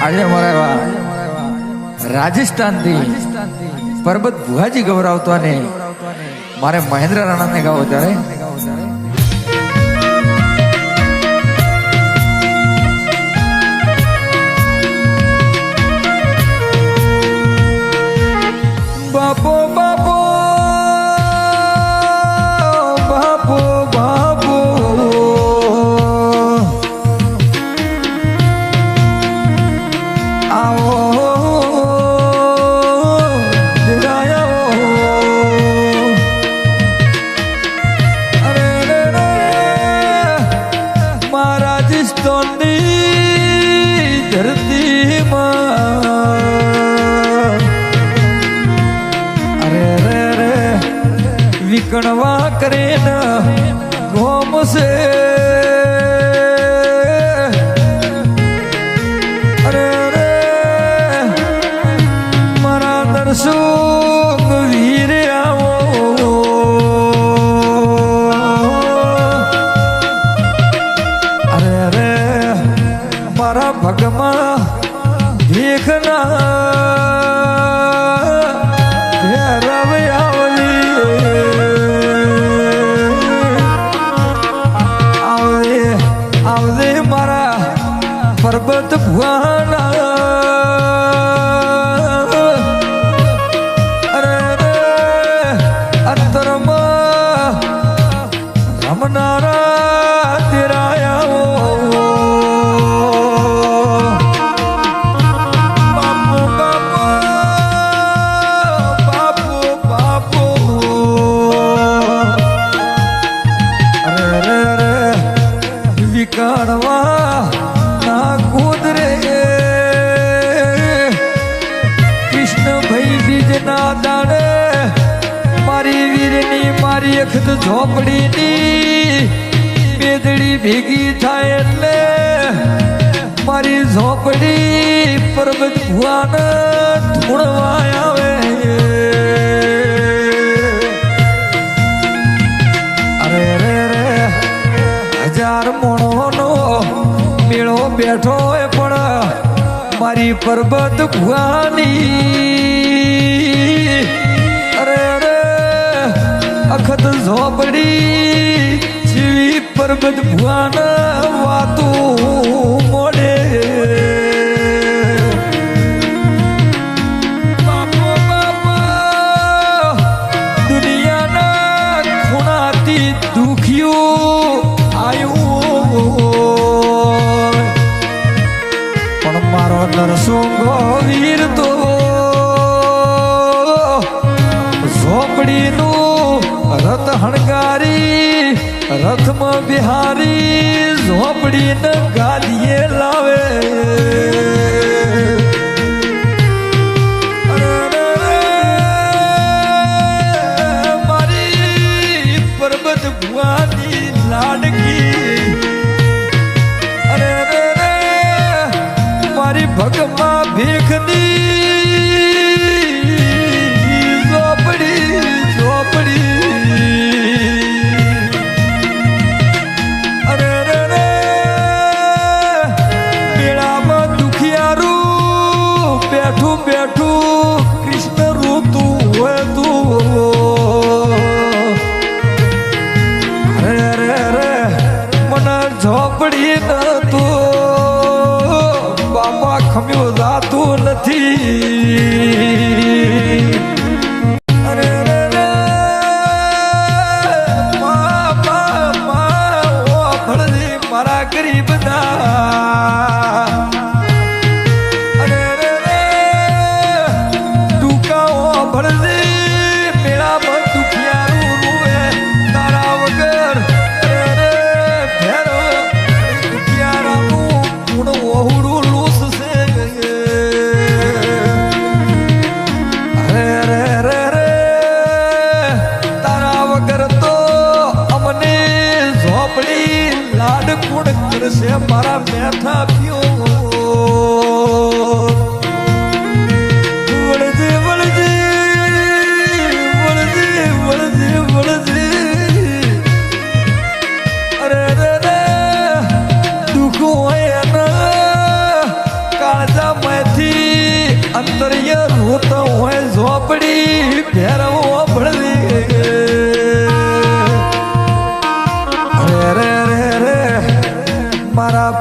આજે અમારા રાજસ્થાન થી પરબત ભુવાજી ગૌરાવતા ને મારે મહેન્દ્ર રાણા ને ગાવો ત્યારે બાપો બાપો બાપો બાપો આવો અરે રે મારા રાજસ્થાનની ધરતીમાં વિકણવા કરે ન ગોમ છે અરે રે મારા દર્શક વીર આવો અરે રે મારા ભગમાં દેખના પરબત ભુવાના અરે રે અંતરમાં રમનારા તેરાયા બાપો બાપો બાપો અરે રે રે વિકાણવા કૃષ્ણ ભાઈ બીજના દાડે મારી વીરની મારી અખત ઝોપડીની મેદડી ભેગી થાય એટલે મારી ઝોપડી પરબત ભુવાને ધૂણવા આવે અરે રે રે હજાર મોણોનો મેળો બેઠો હોય પણ મારી પરબત ભુવાની અરે રે અખત ઝોપડી જીવી પરબત ભુવાને વાતું મોડે બાપો બાપા દુનિયાના ખૂણાથી દુખ્યું આવ્યું મારો નરસુંગો વીર તો ઝોપડીનું રથ હણગારી રથમાં બિહારી ઝોપડીને ગાદીએ લાવે મારી પરબત ભુવાની લાડકી ભગમાં ભીખની ઝોપડી ઝોપડી અરે રે રે મેળામાં દુખિયારું બેઠું બેઠું કૃષ્ણ રોતું હોય તું અરે રે રે મને ઝોપડી ન તું બાપા ખમ્યું જાતું નથી અરે રે રે ભળજી મારા ગરીબ ના અરે રે રે ટૂંકાઓ ભળજી મેળામાં દુખિયારું રૂવે તારા વગર અરે રે ભેરો દુખિયારાનું ગુણ ઓહુડું કોણ કરશે મારા મેથા પીઓ વળજે વળજે વળજે વળજે વળજે અરે રે દુઃખ હોય કાળજા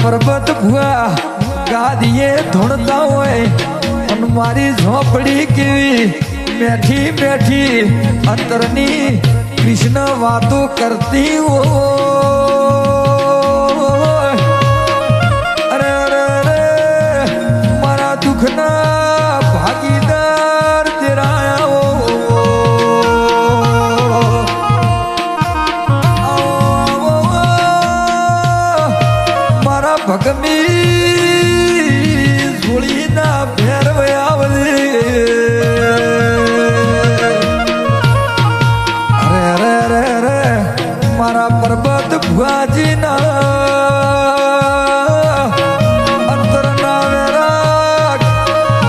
પર્વત ભુવા ગાદીએ ધૂણતા હોય અને મારી ઝોપડી કેવી બેઠી બેઠી અંતરની કૃષ્ણ વાતો કરતી હોય અરે અરે અરે મારા દુઃખના ભાગીદાર તેરાયા મારા ભગમી જોડીના ભેરવયાવલે મારા પર્વત ભુવાજીના અંતરના વેરાગ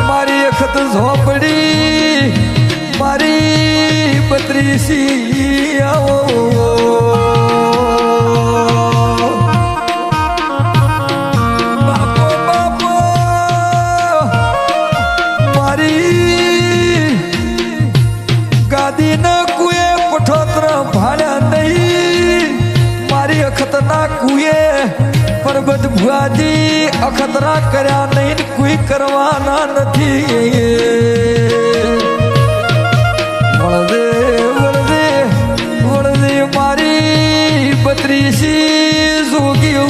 મારી અખત ઝોપડી મારી બત્રીસી આવો બાપો બાપો મારી ગાદીના કુએ પઠોત્ર ભાડ્યા નહીં મારી અખતના કુએ પર્વત ભુવાજી અખતરા કર્યા નહીં કોઈ કરવાના નથી વળદે વળદે વળદે મારી બત્રીસી જોગી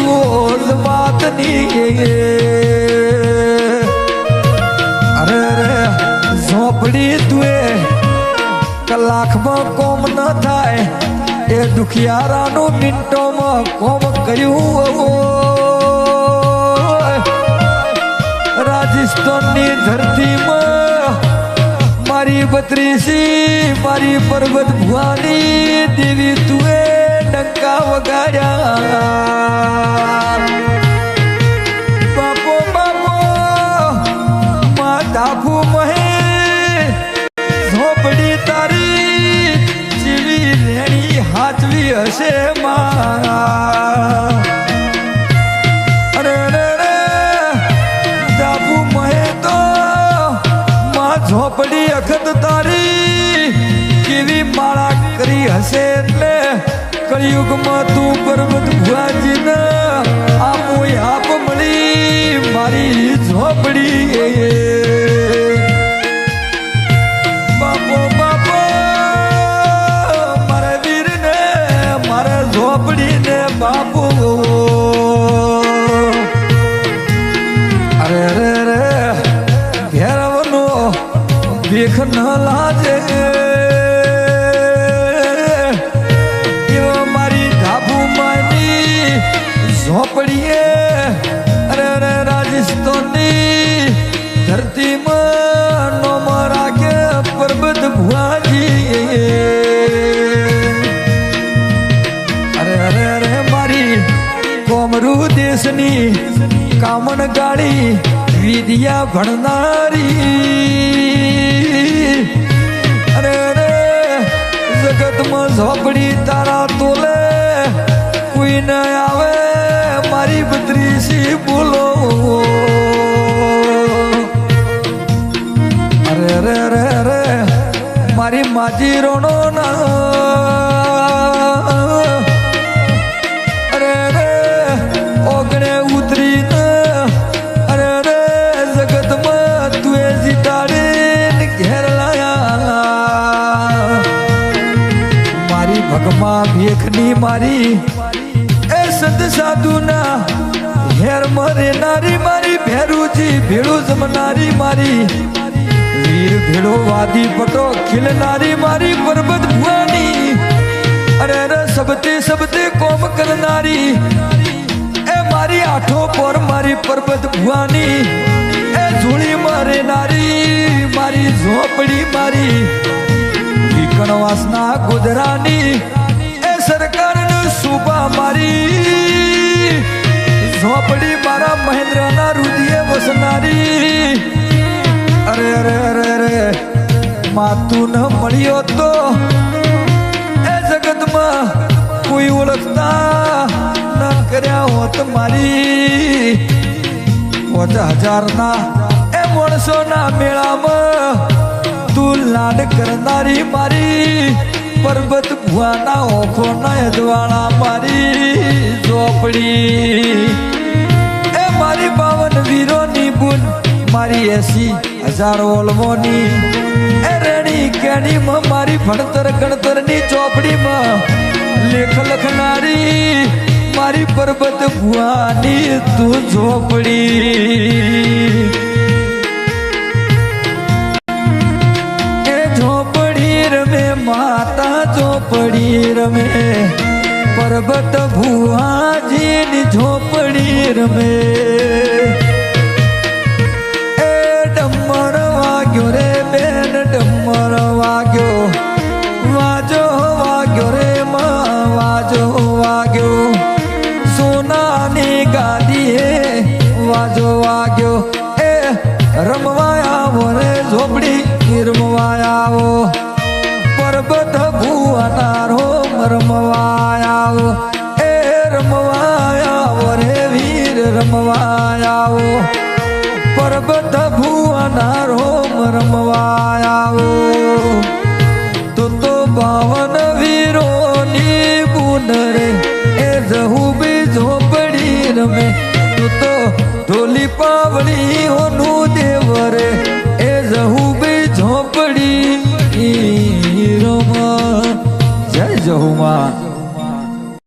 વાતની અરે અરે ઝોપડી તુએ કલાકમાં કોમ ન થાય એ દુખિયારાનું મિનિટોમાં કોમ કર્યું રાજસ્થાનની ધરતીમાં મારી બત્રીસી મારી પર્વત ભુવાની દેવી તુએ ડંકા વગાડ્યા બાપો બાપો મા ધાફુ મહે ઝોપડી તારી જીવી રેણી હાચવી હશે મારા અરે રે ધાફુ મહે તો મા ઝોપડી અખત તારી કેવી માળા કરી હશે એટલે કળિયુગમાં તું પર્વત ભુવાજીને આપો આપ મળી મારી ઝોપડી બાપો બાપો મારા વીરને મારા ઝોપડીને બાપો અરે રે રે ભેરવનો ભીખ ન લાજે ઝોપડીએ અરે અરે રાજસ્થાનની ધરતીમાં નોમ રાખે પર્વત ભુવાજી અરે અરે અરે મારી કોમરૂ દેશની કામણ ગાડી વિદ્યા ભણનારી અરે અરે જગતમાં ઝોપડી તારા તોલે કોઈ ન આવે મારી બત્રીસી બોલો અરે અરે અરે અરે મારી માજી રોણો ના અરે અરે ઓગણે ઉતરીને અરે અરે જગતમાં તુએ જીતાડીને ઘેર લાયા મારી ભગમાં ભેખની મારી સંત સાધુના હેર મરે નારી મારી ભેરુજી ભેળું જમનારી મારી વીર ભેળો વાદી પટો ખીલનારી મારી પર્વત ભુવાની અરે અરે સબતે સબતે કોમ કરનારી એ મારી આઠો પર મારી પર્વત ભુવાની એ ધૂળી મારે નારી મારી ઝોપડી મારી વિકણવાસના ગોધરાની એ સરકારને શુભા મારી ઝોપડી મારા મહેન્દ્રના રુધિએ વસનારી અરે અરે અરે અરે માતું ન મળ્યો તો એ જગતમાં કોઈ ઓળખતા ન કર્યા હોત મારી 5000 એ માણસોના મેળામાં તું લાડ કરનારી મારી પર્વત ભુવાના ઓખોના અજવાળા મારી ઝોપડી મારી 52 વીરોની બુન મારી 80,000 ઓલમોની એ રેડી કેડીમાં મારી ભણતર ગણતરની ચોપડીમાં લેખ લખનારી મારી પરબત ભુવાની તું ઝોપડી એ ઝોપડી રમે માતા ઝોપડી રમે પરબત ભુવાજીની ઝોપડી રમે એ ડમર વાગ્યો રે બેન ડમર વાગ્યો વાજો વાગ્યો રે માં વાજો વાગ્યો સોનાની ગાદીએ વાજો વાગ્યો એ રમવા આવો રે ઝોપડી રમવા આવો પરબત ભુવાના રોમ રમવા આવો એ રમવા આવો રે વીર રમવા આવો પરબત ભુવાના રોમ રમવા આવો તો 52 વીરોની બુન રે એ જહુબી ઝોપડી રમે તું તો ઢોલી પાવડી હોનું દેવ રે એ જહુબી ઝોપડી રમ જય જહુમાં